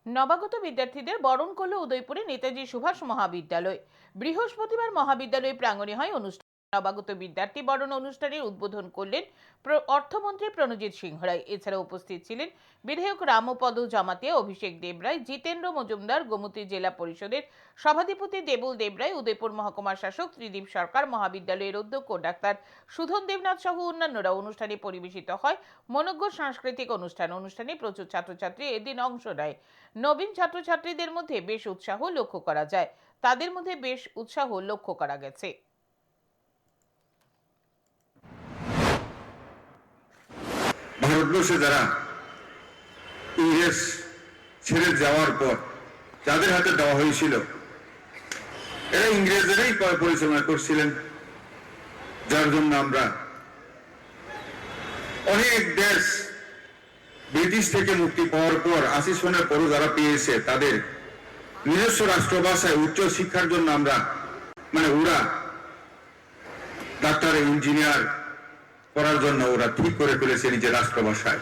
নবাগত বিদ্যার্থীদের বরণ করল উদয়পুরে নেতাজি সুভাষ মহাবিদ্যালয়। বৃহস্পতিবার মহাবিদ্যালয় প্রাঙ্গণে হয় অনুষ্ঠান। নবাগত বিদ্যার্থী বরণ অনুষ্ঠানের উদ্বোধন করলেন অর্থমন্ত্রী প্রণজিৎ সিংহ রায়। এছাড়া উপস্থিত ছিলেন বিধায়ক রামপদ জামাতিয়া, অভিষেক দেবরায়, জিতেন্দ্র মজুমদার, গোমতী জেলা পরিষদের সভাধিপতি দেবুল দেবরায়, উদয়পুর মহকুমার শাসক ত্রিদীপ সরকার, মহাবিদ্যালয়ের অধ্যক্ষ ডাক্তার সুধন দেবনাথ সহ অন্যান্যরা। অনুষ্ঠানে পরিবেশিত হয় মনোজ্ঞ সাংস্কৃতিক অনুষ্ঠানে প্রচুর ছাত্রছাত্রী এদিন অংশ নেয়। নবীন ছাত্রছাত্রীদের মধ্যে বেশ উৎসাহ লক্ষ্য করা যায়। তাদের মধ্যে বেশ উৎসাহ লক্ষ্য করা গেছে। ভারতবর্ষে যারা ইংরেজ ছেড়ে যাওয়ার পর যাদের হাতে দেওয়া হয়েছিল, এরা ইংরেজেরাই পরিচালনা করছিলেন, যার জন্য আমরা অনেক দেশ ব্রিটিশ থেকে মুক্তি পাওয়ার পর 80 সনের পরও যারা পেয়েছে তাদের নিজস্ব রাষ্ট্রভাষায় উচ্চ শিক্ষার জন্য আমরা ওরা ডাক্তার ইঞ্জিনিয়ার করার জন্য ওরা ঠিক করে ফেলেছে নিজের রাষ্ট্রভাষায়।